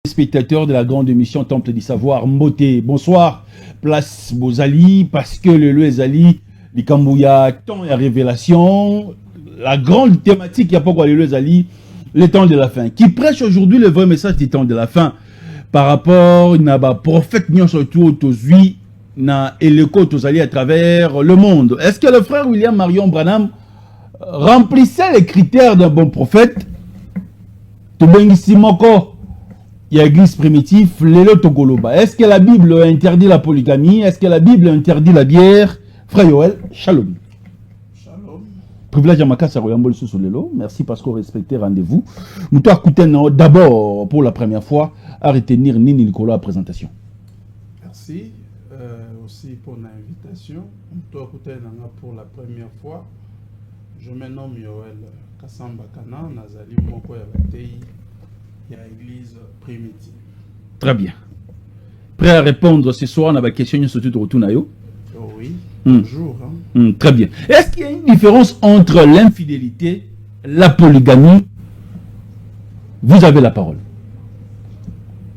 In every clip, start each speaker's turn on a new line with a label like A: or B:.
A: Spectateurs de la grande émission Temple du Savoir, Mboté. Bonsoir, place Bozali, parce que le Ezali, les Kambouya, temps et révélation, la grande thématique, il n'y a pas quoi le Ezali, le temps de la fin, qui prêche aujourd'hui le vrai message du temps de la fin, par rapport à prophète, surtout Tozui, na Eleko Tozali à travers le monde. Est-ce que le frère William Marion Branham remplissait les critères d'un bon prophète? Tobengisimoko. Il y a l'église primitive, Lelo Togoloba. Est-ce que la Bible interdit la polygamie? Est-ce que la Bible interdit la bière? Frère Yoel, shalom.
B: Shalom.
A: Privilège à Makassa Royambol sous Lelo. Merci parce qu'on respectait rendez-vous. Nous t'avons écouté d'abord pour la première fois à retenir Nini Nicolas à présentation.
B: Merci aussi pour l'invitation. Nous t'avons écouté pour la première fois. Je me nomme Yoel Kassamba Kana, Nazali Moko Yabatei. Il y a l'église primitive.
A: Très bien. Prêt à répondre ce soir à la question sur tout retour nayo?
B: Oh oui, toujours.
A: Très bien. Est-ce qu'il y a une différence entre l'infidélité, la polygamie? Vous avez la parole.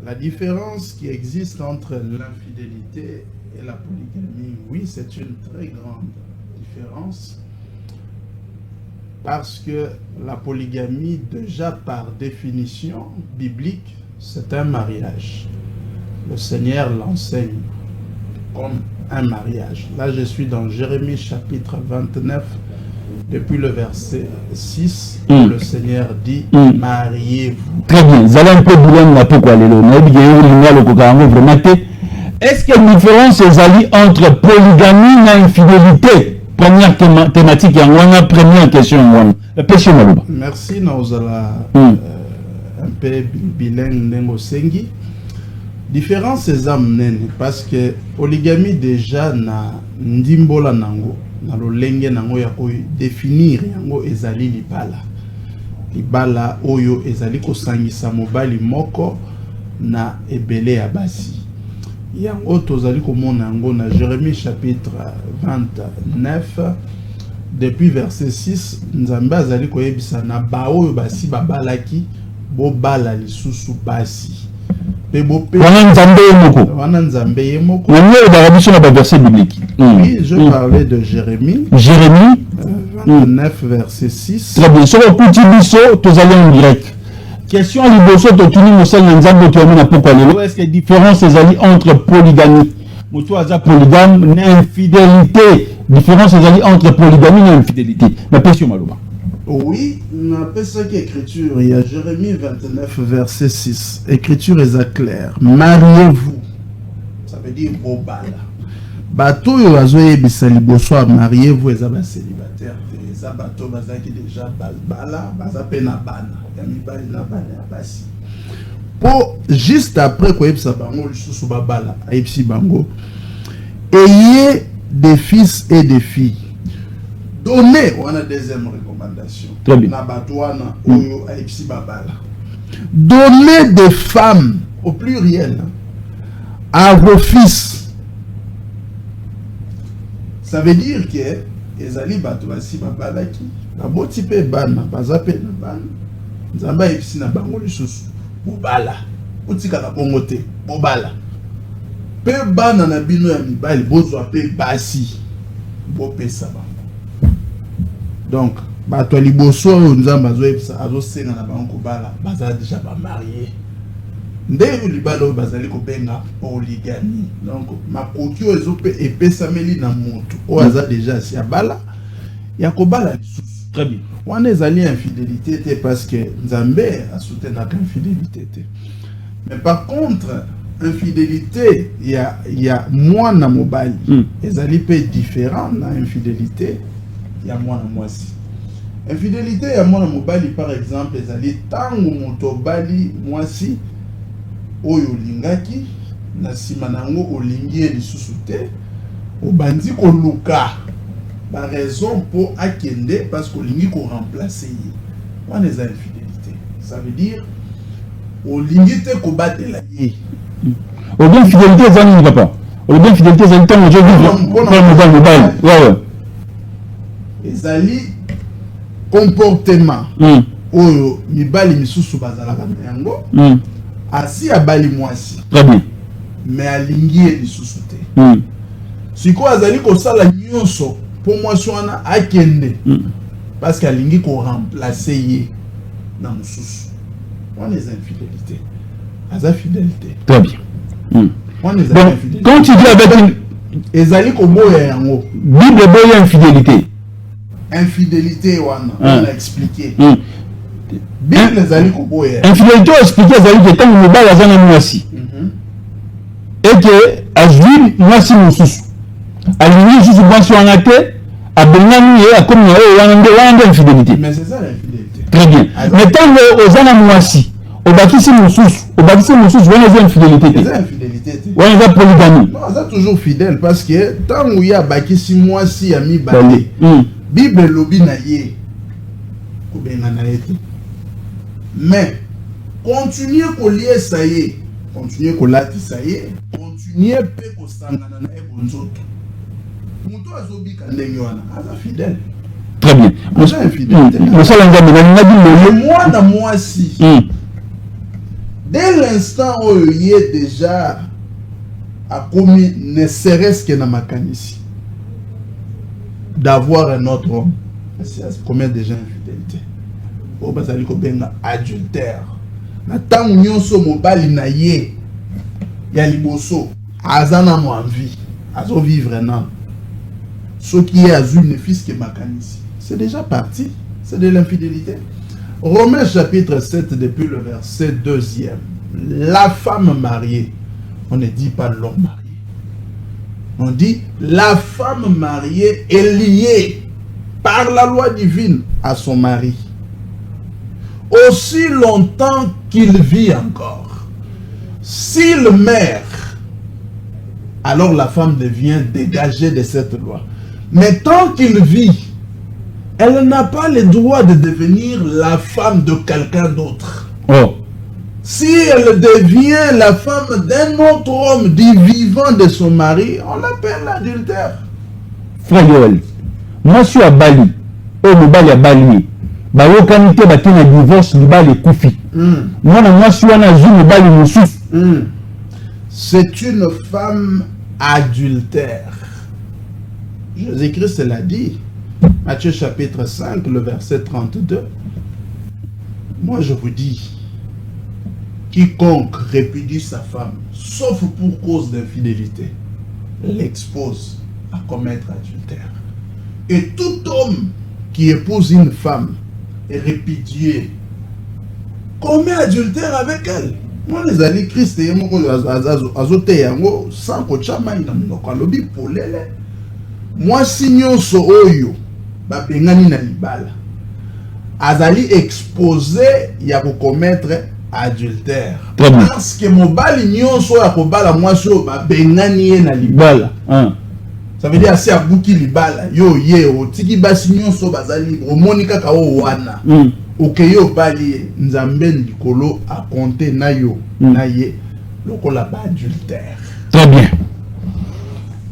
B: La différence qui existe entre l'infidélité et la polygamie, oui, c'est une très grande différence. Parce que la polygamie, déjà par définition biblique, c'est un mariage. Le Seigneur l'enseigne comme un mariage. Là, je suis dans Jérémie chapitre 29, depuis le verset 6, où le Seigneur dit mariez-vous.
A: Très bien. Vous allez un peu bouler la pourquoi les lots. Est-ce qu'il y a une différence entre polygamie et infidélité? Première thématique, première question.
B: Merci, nous allons un peu bilingue Nengo Sengi. Différence ces âmes, parce que polygamie déjà na ndimbola nango, na lolenge nango ya ko définir yango ezali libala. Libala oyo ezali ko sangisa mobali moko na ebele ya basi. Yango tozali komona yango na Jérémie chapitre 29 depuis verset 6 Nzambe azali koyebisa na baoyo basi babalaki bo bala lisusu basi pe bo pe wana Nzambe yemoko
A: verset biblique.
B: Oui, je parlais de Jérémie 29 verset 6.
A: Très bien. Sur le petit biseau, tozali en direct. Question à l'Iboso, tu nous sais l'ensemble de la pourquoi est-ce qu'il y a une différence entre polygamie, polygame et infidélité? Différence entre polygamie et infidélité. La question Maloba.
B: Oui, on appelle ça qu'écriture. Il y a Jérémie 29, verset 6. Écriture est claire. Mariez-vous. Ça veut dire bobala. Bateau yo azoye bisali boso mariez-vous et zaba célibataire. Les bateaux bazaki déjà bala, bazapena bana. Pour juste après quoi ça bango lisusu babala aipsi bango, ayez des fils et des filles. Donnez, on a deuxième recommandation.
A: Très bien.
B: Donnez des femmes au pluriel à vos fils. Ça veut dire que ezali bato basi babalaki baboti pe bana bazape na bana nzamba episi na bango lisusu bobala utika na bongo te bobala pe bana na bino ya mibali bozwa pe basi bopesa bango. Donc bato liboso oyo nzamba azoyebisa azosenga na bango kobala bazala déjà bamarie nde libala oyo bazali kobenga polygamie. Donc makoki oyo ezope epesameli na moto oyo aza déjà si abala ya kobala lisusu.
A: Très bien.
B: Wana ezali infidélité te parce que Nzambe a soutenu infidélité te. Mais par contre infidélité il y a mwana mobali ezali pe différent na infidélité il y a mwana mwasi. Infidélité ya mwana mobali par exemple ezali tango moto bali mwasi oyo lingaki na sima nango olingi lisusu te obandi koluka la raison pour akende parce qu'olingi ko remplacer on les infidélité. Ça veut dire olingi te ko batela ye.
A: Ou bien fidélité zani papa. Ou bien fidélité zani tant je vis pour mobile. Ouais.
B: Ezali comportement oyo mibali misusu bazala yango asi abali mwasi.
A: Très bien.
B: Mais alingi lisusu te. Siko azali ko sala nyonso pour mwasi wana akende. Parce qu'alingi ko remplacer ye na mususu. On les infidélités. Aza fidélité.
A: Très bien.
B: On les
A: Donc,
B: infidélités.
A: quand tu dis avec une
B: ezali ko boya yango.
A: Bible boya infidélité.
B: Infidélité wana on a expliqué. Bible ezali ko boya.
A: Infidélité expliqué ezali que tant que mobali azana mwasi. Et que azui mwasi mususu. Alingi susu mwasi wana te abengani ye akomi ye wana infidélité.
B: Mais c'est ça l'infidélité.
A: Très bien. Mais tant que ozana mwasi, obakisi mususu wana za infidélité te.
B: C'est infidélité te.
A: Wana za polygamie.
B: Non, ça toujours fidèle parce que tant où il y a bakisi mwasi ya mi balé. Bible lobi na ye. Ko benga na ye te. Mais continuer ko lier ça y est. Continuer ko lati ça y est. Continuer pe ko sangana na e bonzoto. Muto azobi kandenge wana aza fidèle.
A: Très bien.
B: Aza infidélité.
A: Moi
B: na moi si. Dès l'instant où il est déjà a commis ne serait-ce que na makanisi d'avoir un autre homme. C'est combien de gens infidélité. Au bazali ko benga adultère. Na tangu nyonso mobali na ye ya liboso azana mo envie azo vivre nan ce qui est azul ne fils que makanisi c'est déjà parti, c'est de l'infidélité. Romains chapitre 7 depuis le verset 2e, la femme mariée, on ne dit pas l'homme marié, on dit la femme mariée est liée par la loi divine à son mari aussi longtemps qu'il vit encore. S'il meurt, alors la femme devient dégagée de cette loi. Mais tant qu'il vit, elle n'a pas le droit de devenir la femme de quelqu'un d'autre.
A: Oh.
B: Si elle devient la femme d'un autre homme du vivant de son mari, on l'appelle l'adultère.
A: Frère Yoel, moi je suis à Bali. Oh, le Bali à Bali. Bayokanité bati na divorce libali kufi. Moi je suis à Nazou libali moussouf.
B: C'est une femme adultère. Jésus-Christ l'a dit. Matthieu chapitre 5, le verset 32. Moi je vous dis, quiconque répudie sa femme, sauf pour cause d'infidélité, l'expose à commettre adultère. Et tout homme qui épouse une femme est répudié, commet adultère avec elle. Moi les amis Christ et azote yango sans kochama ina mnoko alobi polele. Moi signons so oyo ba bengani na libala. Azali exposé ya ko commettre adultère. Parce que mobali nyonso ya kobala mwasi o ba bengani na libala. Ça veut dire assez à bouki libala yo ye o tiki basi nyonso bazali o monika ka o wana. Okeyo bali nzambe likolo a compter na yo na ye lokola ba adultère.
A: Très bien.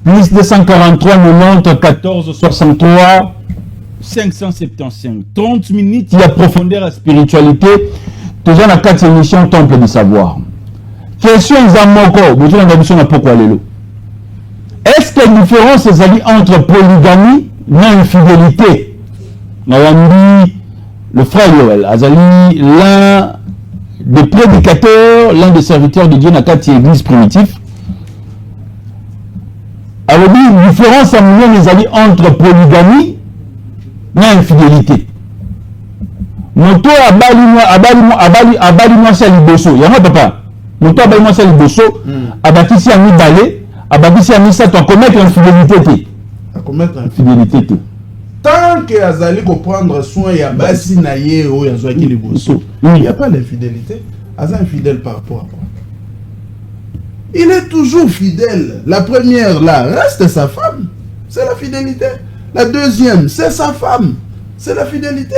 A: Plus 243 90 14 63 575 30 minutes il y a profondeur à spiritualité toujours la 4 émission temple du savoir. Question Zamoko, vous avez une na pourquoi lelo. Est-ce qu'il y a une différence entre polygamie et infidélité? Le frère Yoel Azali, l'un des prédicateurs, l'un des serviteurs de Dieu dans la église primitive, avait dit une différence entre polygamie et infidélité. Moto abali moi sali bosso. Y'a papa. Moto abali moi sali bosso. Abatisi ami balé. Abatisi ami ça tu commettre infidélité.
B: À commettre
A: infidélité.
B: Tant que azali ko prendre soin ya basi na ye o ya zwaki li bosso. Il n'y a pas d'infidélité. Aza infidèle par rapport à quoi? Il est toujours fidèle. La première là reste sa femme. C'est la fidélité. La deuxième, c'est sa femme. C'est la fidélité.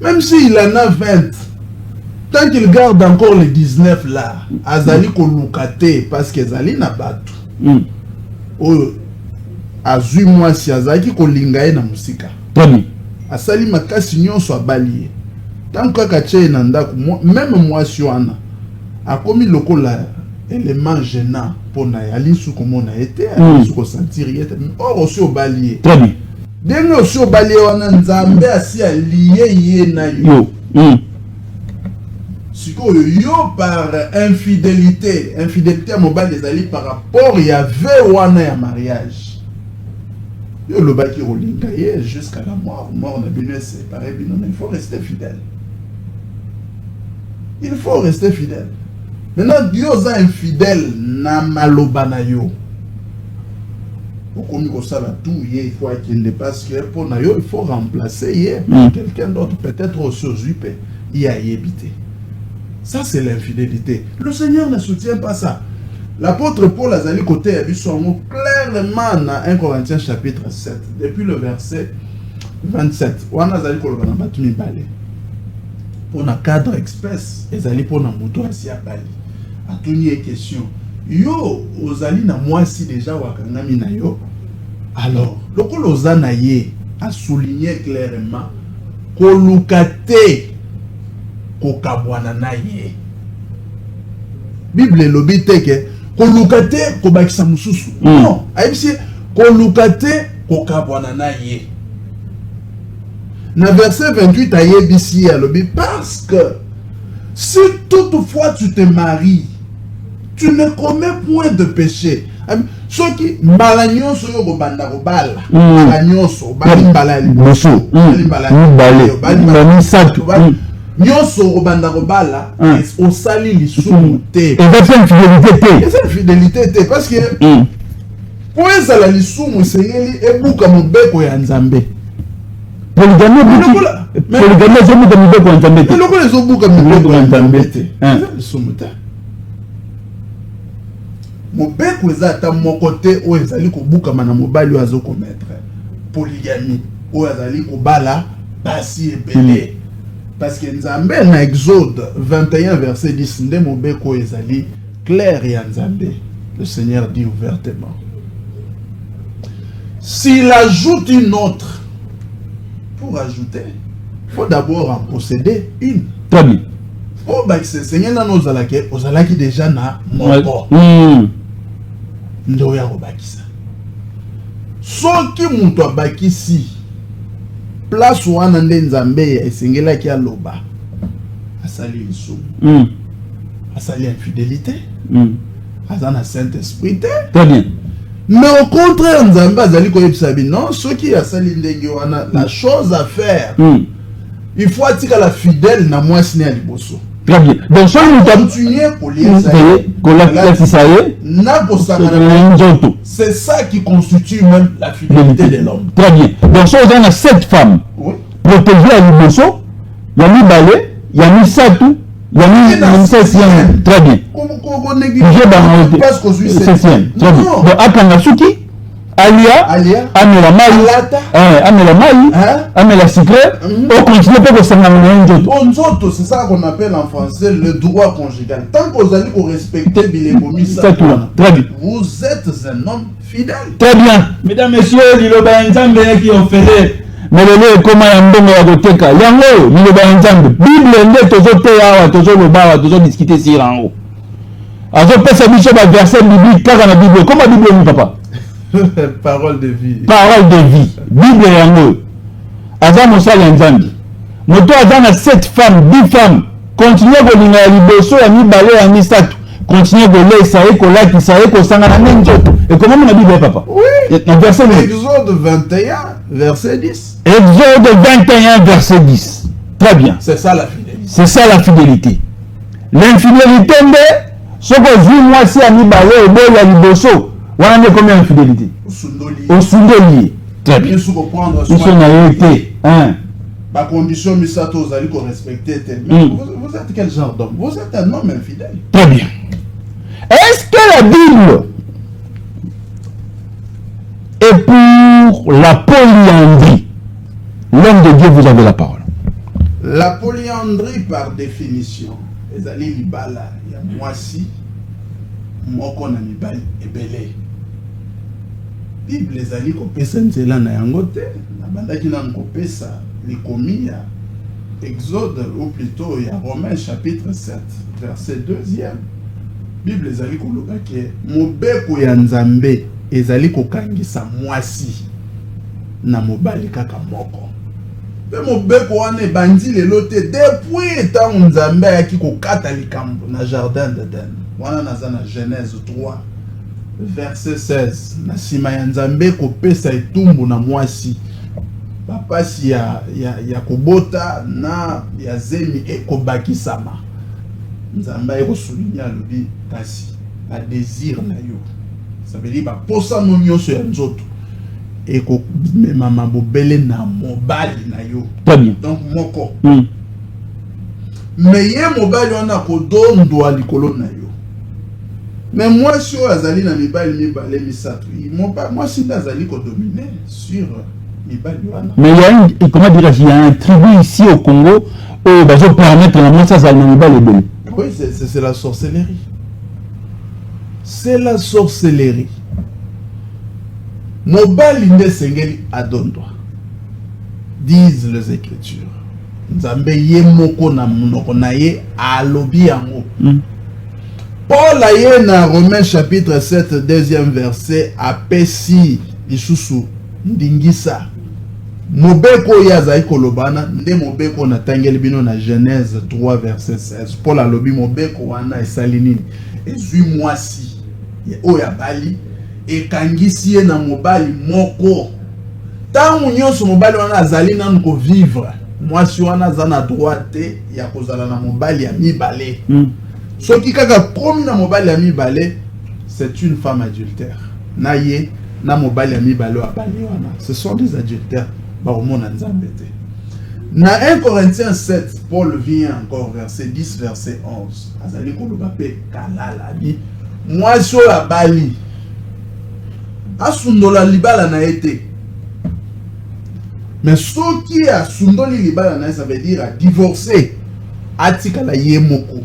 B: Même s'il en a 20, tant qu'il garde encore les 19 là, azali ko lukate parce que azali na batu. Azui moi si azaki ko lingaye na musika. Asali makasi nyonso abali. Tant que kache na ndako même moi si wana a commis le cola élément gênant pour n'aller sous comme on a été, aller sous ressentir, or aussi au balier.
A: Très bien.
B: Dès aussi au balier, on a nzambe assis à lier na yo. Yo par infidélité à mobile des alliés par rapport il y avait un mariage. Yo le baki rolinga jusqu'à la mort on a bien séparé, il faut rester fidèle. Il faut rester fidèle. Maintenant Dieu est infidèle na maloba na yo. Comme il ça tout il faut qu'il parce que pour na yo il faut remplacer quelqu'un d'autre peut-être aussi il y a habité. Ça, c'est l'infidélité. Le Seigneur ne soutient pas ça. L'apôtre Paul a dit côté clairement dans 1 Corinthiens chapitre 7, depuis le verset 27. On a dit pour un cadre express, ils allaient pour un moto assis à Bali. À tout une question. Yo, aux alliés na moi si déjà wakangami na yo. Alors, le Colosanaye a souligné clairement kolukate kokabwana na ye. Bible lobite ke kolukate kobakisa mususu. Non, aibisi kolukate kokabwana na ye. Na verset 28 ayebisi alobi parce que si toutefois tu te maries, tu ne commets point de péché. Ceux qui balagnon sur le banda robala, balagnon sur balimbala liboso, balimbala nyonso obanda robala au sali lisumu te et c'est fidélité te parce que pour ezala lisumu sengeli ebuka mobeko ya nzambe
A: polygamie zo buka mobeko ya nzambe te
B: loko ezo buka mobeko ya nzambe te lisumu te mobeko ezata moko te o ezali kobuka mana mobali azo commettre polygamie o ezali kobala basi ebele. Parce que Nzambe na Exode 21 verset 10 ndemo beko ezali clair ya Nzambe. Le Seigneur dit ouvertement. S'il ajoute une autre, pour ajouter, il faut d'abord en posséder une.
A: Très bien.
B: Oh bah c'est Seigneur na nozalake, ozalaki déjà na moko. Ndo ya robakisa. Soki muto abakisi place wana nde Nzambe esengelaki aloba asali lisumu asali infidélité azana Saint-Esprit te.
A: Très bien.
B: Mais au contraire Nzambe azali koyebisa bino soki asali ndenge wana la chose à faire il faut atika la fidèle na mwasi ne liboso.
A: Très bien. Donc soit nous
B: continuer c'est ça qui constitue même la fidélité de l'homme.
A: Très bien. Donc soit on a 7 femmes protégées à liboso, il y a mis balé, il y a mis satou, il y a mis 7e. Très bien.
B: Parce que je suis
A: 7e. Très bien. Donc Akangasuki Alia, Amela Maï, Amela Secret, on continue pas de s'en
B: c'est ça qu'on appelle en français le droit conjugal. Tant que vous allez respecter vous êtes un homme fidèle.
A: Très bien. Mesdames, messieurs, Liloba Nzambe qui ont fait mais le comment yambongo ya koteka yango Liloba Nzambe Bible nde tozoteya tozoloba tozodiscuter sur en haut. Azopesa biso ba verset biblique kaka na Bible. Comment Bible ni papa?
B: Parole de vie.
A: Parole de vie. Bible yango. Aza mosala Nzambe. Moto aza na 7 femmes, 10 femmes. Continuez kolinga ya liboso ya mibale ya misatu. Continuez kolesa ye kolakisa ye kosangana na nzoto. Et comment on a Bible papa?
B: Oui.
A: Dans verset
B: Exode 21 verset 10.
A: Exode 21 verset 10. Très bien.
B: C'est ça la fidélité.
A: C'est ça la fidélité. L'infidélité ce que je moi si à mibale et boy ya liboso. Voilà combien de fidélité? Au Sundoli. Très bien. Ils sont naïveté.
B: Par condition, Misato, vous allez respecter. Mais vous êtes quel genre d'homme? Vous êtes un homme infidèle.
A: Très bien. Est-ce que la Bible est pour la polyandrie? L'homme de Dieu, vous avez la parole.
B: La polyandrie, par définition, les alliés libala, il y a moi si, moi qu'on a mibali et belé. Bible les alliés kopesa nzela na yango te na bandaki na kopesa likomi ya Exode, ou plutôt il y a Romains chapitre 7, verset 2e. Bible ezali koloba ke mobeko ya Nzambe ezali kokangisa mwasi na mobali kaka moko. Pe mobeko wana ebandi lelo te depuis etango Nzambe ayaki kokata likambo na jardin d'Eden. Wana naza na Genèse 3 verset 16. Na sima ya Nzambe kopesa etumbu na mwasi. Bapasi ya kobota na ya zemi ekobakisama. Nzambe ekosouligna lobi kasi a désir na yo. Ça veut dire posa no nyonso ya nzoto ekomema mabobele na mobali na yo.
A: Très bien.
B: Donc moko. Mais ye mobali wana kodondwa likolo na yo. Mais moi si azali na mibali mibale misato, moi si azali kodominer sur mibali wana.
A: Mais il y a une, comment dire, il y a un tribu ici au Congo où bah, je permettre la moi ça ça na mibali ebele.
B: Oui, c'est la sorcellerie. C'est la sorcellerie. Mobali nde sengeli adondwa. Disent les Écritures. Nzambe ye moko na munoko na ye alobi yango. Paul a ye na Romains chapitre 7 deuxième verset apesi lisusu ndingisa. Mobeko yazai kolobana nde mobeko na tangeli bino na Genèse 3 verset 16. Paul alobi mobeko wana esali nini? Ezui mwasi oya bali ekangisi ye na mobali moko. Tangu nyonso mobali wana azali nanu ko vivre. Mwasi wana za na droit te ya kozala na mobali ya mibale. Soki kaka komi na mobali ya mibale, c'est une femme adultère. Na ye na mobali ya mibale abali wana. Ce sont des adultères. Na 1 Corinthiens 7, Paul vient encore verset 10, verset 11. Azali kolobape kalala bi. Moi so la bali. Asundola libala na ete. Mais ce qui a sundoli libala na ça veut dire à divorcer. Atika la yemoko.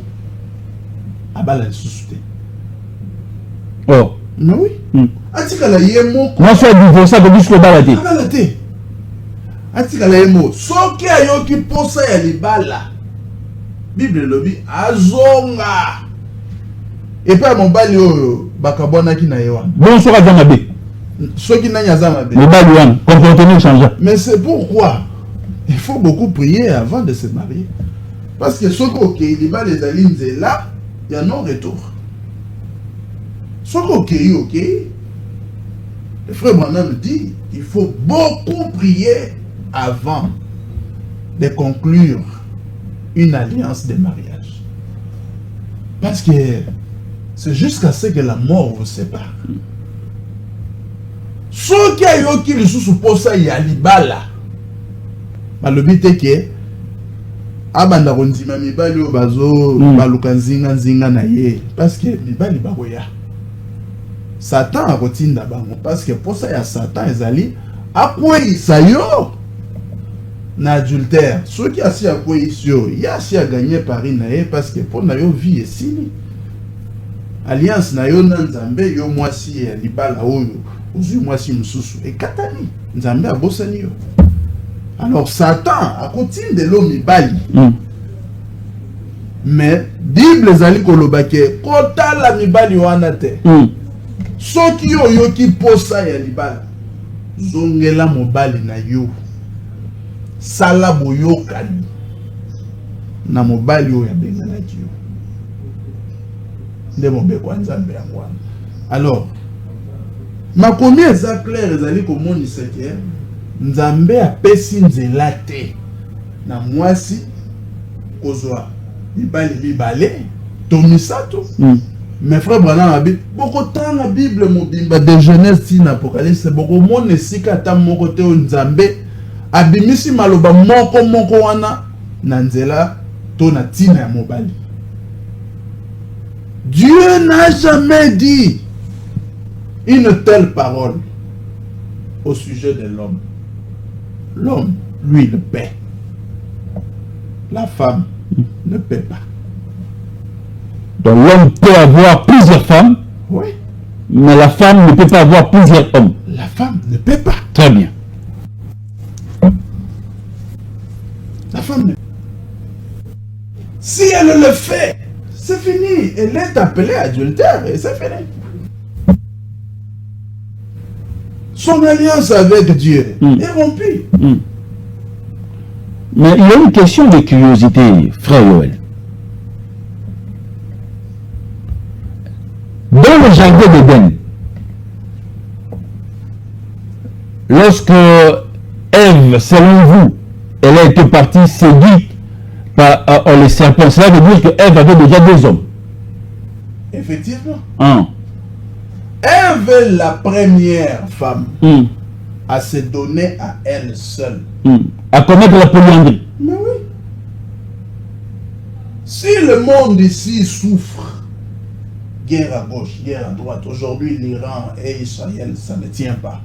B: Abala susute.
A: Oh.
B: Mais oui. Atika la yemoko.
A: Moi so divorcer de bisco balate.
B: Balate. Atika la yemo. Soki ayoki posa ya libala. Bible lobi azonga. Et puis mon bali oyo bakabona ki na yewa.
A: Bon so ka zamabe.
B: Soki nanya zamabe.
A: Le bali wana comportement change.
B: Mais c'est pourquoi il faut beaucoup prier avant de se marier. Parce que soko ok libala ezali nzela ya non retour. Soko ok. Le frère Branham dit il faut beaucoup prier avant de conclure une alliance de mariage. Parce que c'est jusqu'à ce que la mort vous sépare. Ce qui a eu qui le sous-posa ya libala. Balobi te ke abanda kondima mibali o bazo baluka nzinga na ye parce que mibali bakoya. Satan a kotinda bango parce que posa ya Satan ezali akweyisa yo na adultère. Ceux qui assis à quoi ici, il y a assis à gagner Paris naé parce que pour nayo vie ici. Alliance nayo nzambe yo mwasi ya libala oyo. Ozu mwasi mususu e katani. Nzambe abosani yo. Alors Satan a continué de l'homme mibali. Mais Bible ezali koloba ke kota la mibali wana te. Soki yo ki posa ya libala. Zongela mobali na yo. Sala boyokani na mobali oyo abenganaki yo nde mobeko nzambe yango wana. Alors makomi eza clair ezali komonisa ke nzambe apesi nzela te na mwasi kozwa mibali mibale to misato. Mes frères Branham a dit beaucoup tant la Bible mobimba de Genèse sin Apocalypse beaucoup mon esika ta moko te nzambe abimisi maloba moko wana na nzela to na tina ya mobali. Dieu n'a jamais dit une telle parole au sujet de l'homme. L'homme, lui, le paie. La femme ne paie pas.
A: Donc l'homme peut avoir plusieurs femmes,
B: oui,
A: mais la femme ne peut pas avoir plusieurs hommes.
B: La femme ne paie pas.
A: Très bien.
B: La femme ne... Si elle le fait, c'est fini. Elle est appelée adultère et c'est fini. Son alliance avec Dieu est rompue.
A: Mais il y a une question de curiosité, frère Yoel. Dans le jardin d'Éden, lorsque Ève, selon vous, elle a été partie séduite par les serpents, cela veut dire que Ève avait déjà 2 hommes.
B: Effectivement.
A: Hein.
B: Ève est la première femme à se donner à elle seule.
A: À commettre la polyandrie.
B: Mais oui. Si le monde ici souffre, guerre à gauche, guerre à droite, aujourd'hui l'Iran et Israël, ça ne tient pas.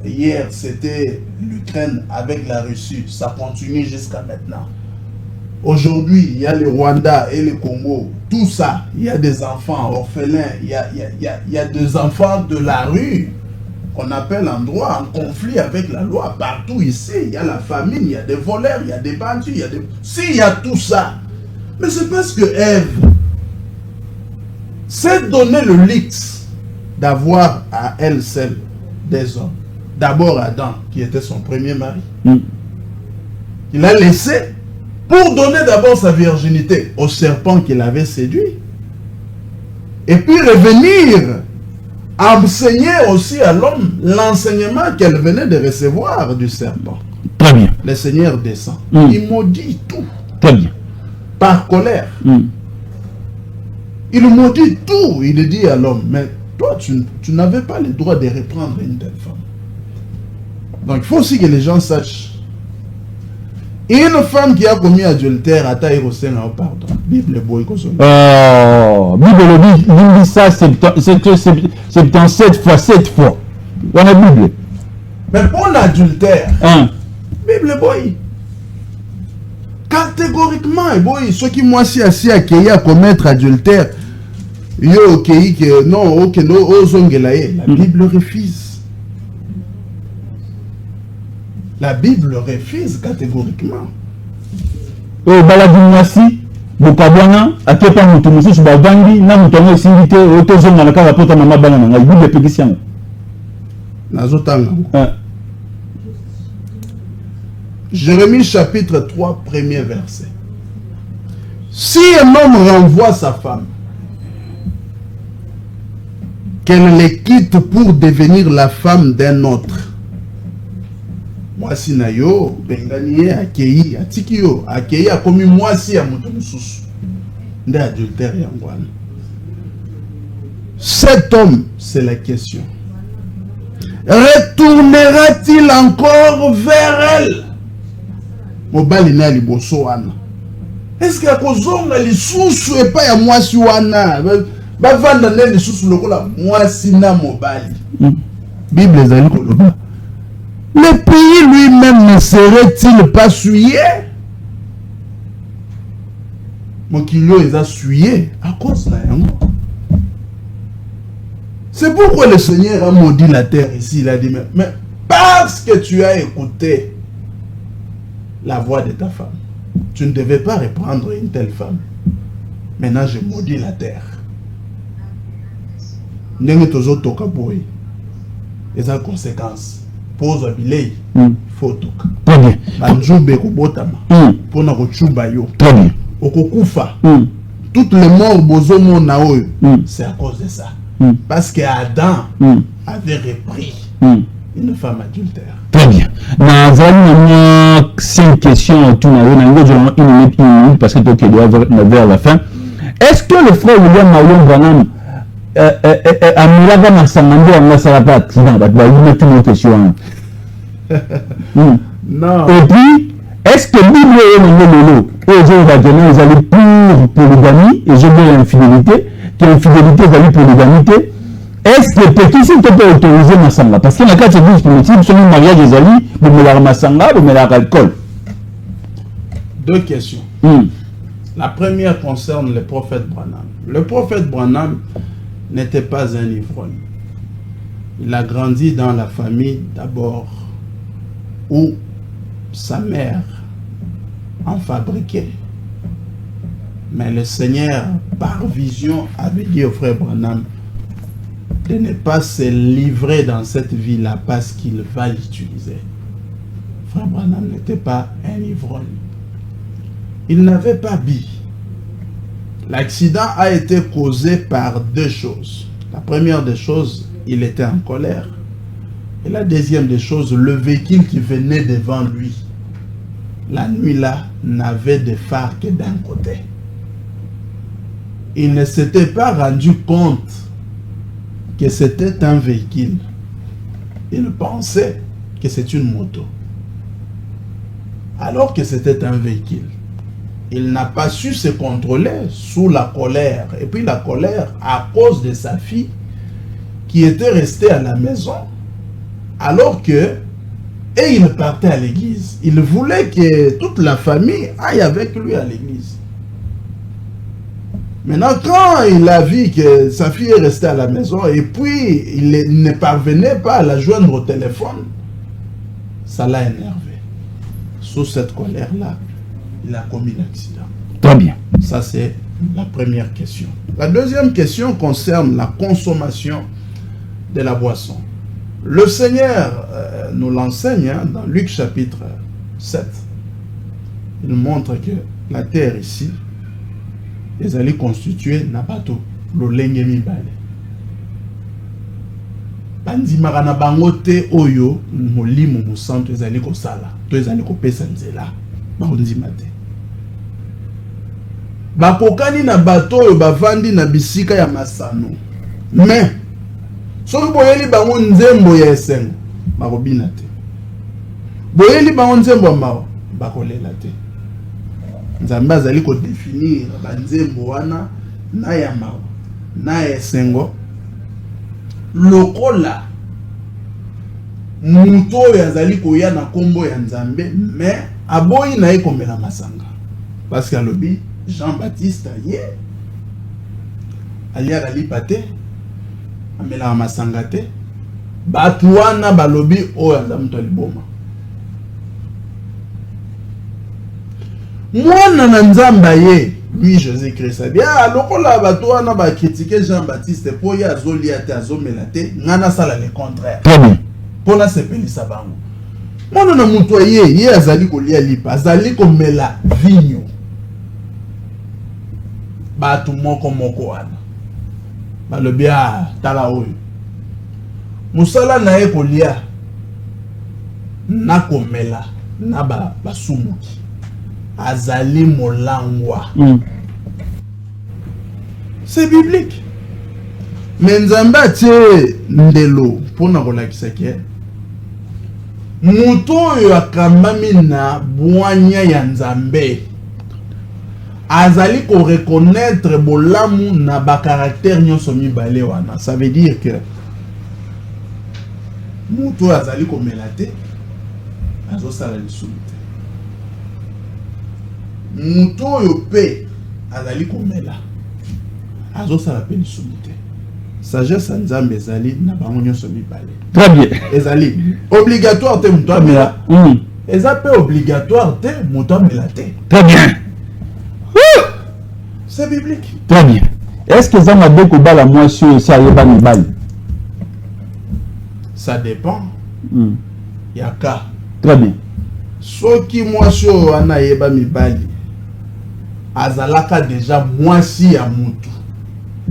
B: Hier c'était l'Ukraine avec la Russie, ça continue jusqu'à maintenant. Aujourd'hui, il y a le Rwanda et le Congo, tout ça, il y a des enfants orphelins, il y a des enfants de la rue qu'on appelle en droit, en conflit avec la loi. Partout ici, il y a la famine, il y a des voleurs, il y a des bandits, il y a des... S'il y a tout ça, mais c'est parce que Ève s'est donné le luxe d'avoir à elle seule des hommes. D'abord Adam, qui était son premier mari. Il a laissé pour donner d'abord sa virginité au serpent qu'il avait séduit. Et puis revenir enseigner aussi à l'homme l'enseignement qu'elle venait de recevoir du serpent.
A: Très bien.
B: Le Seigneur descend. Il maudit tout.
A: Très bien.
B: Par colère. Il maudit tout. Il dit à l'homme, mais toi, tu n'avais pas le droit de reprendre une telle femme. Donc, il faut aussi que les gens sachent. Une femme qui a commis adultère, a taillé au sein, pardon. Bible boy,
A: Bible dit ça 77 fois 7 fois. Dans la Bible.
B: Mais pour l'adultère, Bible boy. Catégoriquement, boy, ceux qui moi si assis à Kéi à commettre adultère, yo Kéi que non, ok, no, ozongelaye. La Bible refuse. La Bible refuse catégoriquement.
A: Oh, baladimasi, bokabwana, akepa mutu mususu bavandi, na mutongo singite, otozonga na kala pota mama bana na Bible pédition.
B: Nazotanga. Jérémie chapitre 3, premier verset. Si un homme renvoie sa femme, qu'elle les quitte pour devenir la femme d'un autre, mwasi na yo bengani akei atiki yo akei akomi mwasi ya mutu mususu nde adultère yangwana. Cet homme, c'est la question, retournera-t-il encore vers elle? Mobali na liboso wana, est-ce que akozonga lisusu epa ya mwasi wana bavanda nde lisusu lokola mwasi na mobali? Bible ezali koloba, le pays lui-même ne serait-il pas souillé? Mokilo est souillé à cause de yango. C'est pourquoi le Seigneur a maudit la terre ici. Il a dit, mais parce que tu as écouté la voix de ta femme, tu ne devais pas reprendre une telle femme. Maintenant, je maudis la terre. Ndenge tozo toka boy. Et ça conséquence. Pose à bilei. Photo.
A: Très bien.
B: Banjube kubotama. Pona kochuba yo.
A: Très bien.
B: Okokufa. Toutes les morts bozomo na oyo. C'est à cause de ça. Parce que Adam avait repris une femme adultère.
A: Très bien. Nous avons 5 questions autour de une minute parce que tu dois vers la fin. Est-ce que le frère William Maouyon Branham Amiraga Massamande a mis la patte? Non, il y a une question.
B: Non.
A: Et puis, est-ce que Bible est lolo et ils allaient pour polygamie et je veux l'infidélité, que l'infidélité est polygamité? Est-ce que petit si tu peux autoriser Massanga? Parce qu'il y a 4 églises politiques, sur le mariage des alliés, vous mettez la Massanga, vous mettez l'alcool.
B: 2 questions. La première concerne le prophète Branham. Le prophète Branham n'était pas un ivrogne. Il a grandi dans la famille d'abord où sa mère en fabriquait. Mais le Seigneur, par vision, avait dit au frère Branham de ne pas se livrer dans cette vie-là parce qu'il va l'utiliser. Frère Branham n'était pas un ivrogne. Il n'avait pas bu. L'accident a été causé par deux choses. La première des choses, il était en colère. Et la deuxième des choses, le véhicule qui venait devant lui, la nuit-là, n'avait de phare que d'un côté. Il ne s'était pas rendu compte que c'était un véhicule. Il pensait que c'est une moto. Alors que c'était un véhicule. Il n'a pas su se contrôler sous la colère. Et puis la colère à cause de sa fille qui était restée à la maison. Alors que, et il partait à l'église. Il voulait que toute la famille aille avec lui à l'église. Maintenant, quand il a vu que sa fille est restée à la maison et puis il ne parvenait pas à la joindre au téléphone, ça l'a énervé. Sous cette colère-là, il a commis l'accident.
A: Très bien.
B: Ça, c'est la première question. La deuxième question concerne la consommation de la boisson. Le Seigneur nous l'enseigne dans Luc chapitre 7. Il montre que la terre ici, les alliés constitués na bateau, lolenge mibale. Bandimaka na bango te oyo molimo musantu ezali kosala, to ezali kopesa nzela, bandima te. Bakokani na bateau oyo bavandi na bisika ya masano. Mais soki boyeli bango nzembo ya esengo, bakobina te. Boyeli bango nzembo ya mawa, bakolela te. Nzambe azali ko définir banzembo wana na ya mawa na esengo lokola muto oyo azali koya na kombo ya Nzambe mais aboyi na ye komela masanga parce que alobi Jean-Baptiste ye aliaka lipa te amelaka masanga te bato wana balobi oyo aza moto liboma. Mwana na Nzamba ye, lui Jésus-Christ a dit, ah, lokola bato wana ba critiquer Jean-Baptiste po ya azolia te azomela te, ngana sala le contraire.
A: Très bien.
B: Pona sepelisa bango. Mwana na muto ye azali kolia lipa, azali komela vinyo. Bato moko wana. Balobi ah tala oyo. Musala na ye kolia na komela na basumuki. Azali molangwa. C'est biblique. Mais Nzambe tie ndelo pona kolakisa ke muto oyo akambami na bwanya ya Nzambe azali ko reconnaître bolamu na ba caractère nyonso mibale wana. Ça veut dire que muto azali ko melate azo sala lisumu. Muto oyo pe azali komela azo sala pe lisumu te. Sagesse ya Nzambe ezali na bango nyonso mibale.
A: Très bien.
B: Ezali obligatoire te muto amela. Eza pe obligatoire te muto amela te.
A: Très bien.
B: C'est biblique.
A: Très bien. Est-ce que ça m'a dit que la moisson ça y est pas mibale?
B: Ça dépend. Yaka.
A: Très bien.
B: Soki moisson wana yeba mibali azalaka déjà mwasi ya mutu.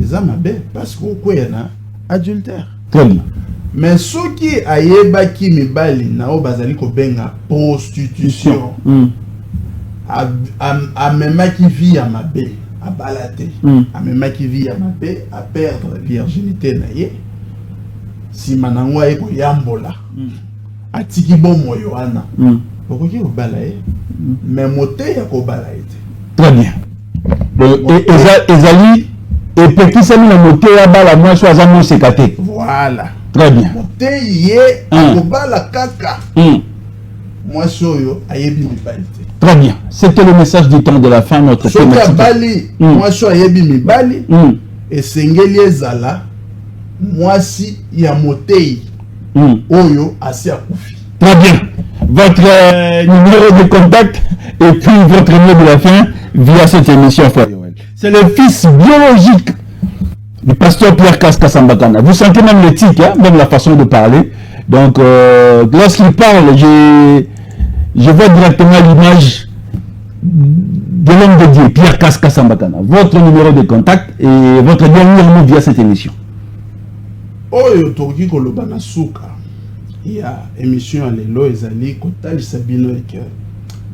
B: Eza mabe parce que okwea na adultère.
A: Très bien.
B: Mais soki ayeba ki mibali na o bazali ko benga prostitution. Amema ki vie ya mabe abalate. Amema ki vie ya mabe a perdre virginité na ye. Si manango ay ko yambola. Atiki bomo yoana. Okoki ko bala ye. Mais moté ya ko bala ye.
A: Très bien. Ezali et petit sami na moté ya bala moi so azamo sekate.
B: Voilà.
A: Très bien.
B: Moté ye ko bala kaka. Moi soyo ayebi mibali.
A: Très bien. C'était le message du temps de la fin notre
B: thématique. Bali moi so ayebi mibali et sengeli ezala moi si ya moté oyo asi akufi.
A: Très bien. Votre numéro de contact et puis votre mot de la fin via cette émission, frère Yoel. C'est le fils biologique du pasteur Pierre Kaskasambakana. Vous sentez même l'éthique, hein, même la façon de parler. Donc, lorsqu'il parle, je vois directement l'image de l'homme de Dieu, Pierre Kaskasambakana. Votre numéro de contact et votre dernier mot via cette émission.
B: Oyo toki koloba na suka. Il y a émission à l'élo ezali kotali sabino eke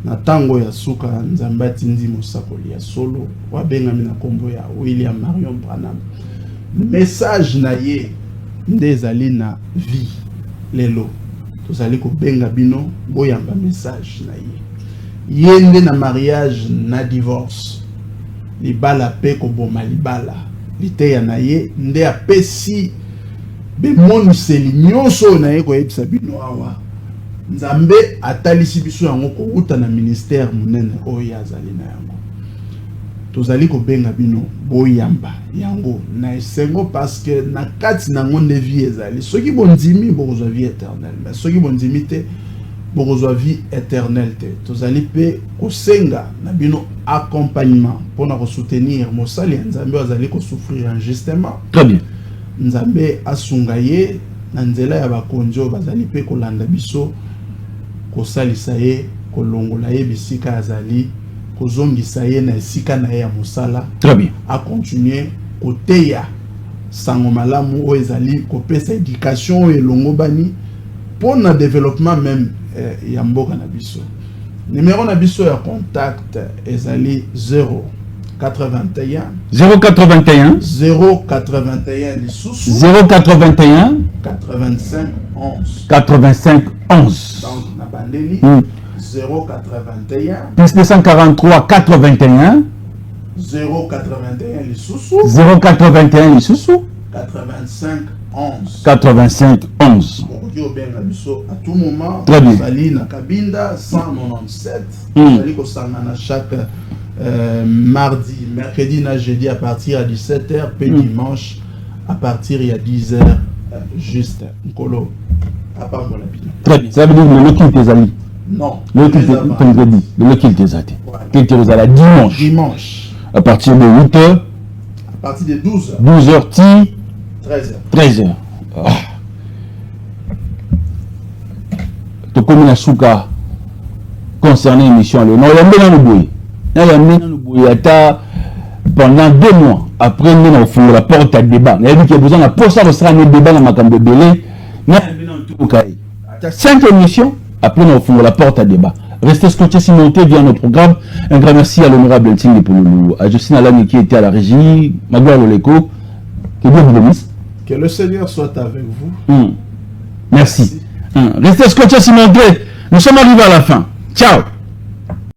B: na tango ya suka nzamba tindi mosakoli ya solo wabenga mina kombo ya William Marion Branham. Message na ye nde ezali na vie lelo tozali kobenga bino boyamba message na ye yende na mariage na divorce libala pe koboma libala liteya na ye nde apesi bemoniseli nyonso na ye koyebisa bino awa nzambe atalisi biso yango kouta na ministère munene oyo azali na yango tozali kobenga bino boyamba yango na esengo parce que na kati na ngonde vie ezali soki bondimi bokozwa vie éternelle mais soki bondimi te bokozwa vie éternelle te tozali pe kosenga na bino accompagnement pona ko soutenir mosali ya nzambe azali ko souffrir injustement.
A: Très bien.
B: Nzambe asunga ye na nzela ya bakonjo bazali pe kolanda biso kosalisa ye kolongola ye bisika azali kozongisa ye na esika na ye ya mosala.
A: Très bien.
B: A continuer koteya sango malamu o ezali kopesa éducation elongo bani pour na développement même ya mboka na biso. Numéro na biso ya contact ezali 081
A: 081
B: lisusu
A: 081
B: 85 11
A: 85 11
B: donc na bandeli 081
A: plus 243 81
B: 081 lisusu
A: 081 lisusu
B: 85 11
A: 85 11.
B: Okoki obenga biso à tout moment.
A: Très bien.
B: Sali na Kabinda 197. Sali kosangana chaque mardi, mercredi na jeudi à partir à 17h, puis dimanche à partir de 10h juste Nkolo à part mon lapin.
A: Très bien. Ça veut dire le culte des amis.
B: Non.
A: Le culte des amis. Culte des amis dimanche.
B: Dimanche.
A: À partir de 8h.
B: À partir de 12h.
A: 12h,
B: 13h.
A: 13h. Tu connais la souka concernant l'émission. Non, il y a pendant 2 mois après nous avons la porte à débat. Il y a dit qu'il y a besoin de pour ça sera un débat dans ma cambe belé. 5 émissions après nous avons la porte à débat. Restez scotchés si monté via nos programmes. Un grand merci à l'honorable Ntingi Pouloulou, à Justine Alani qui était à la régie, Magua Loleko. Que Dieu vous bénisse.
B: Que le Seigneur soit avec vous.
A: Merci. Restez scotchés si monté. Nous sommes arrivés à la fin. Ciao.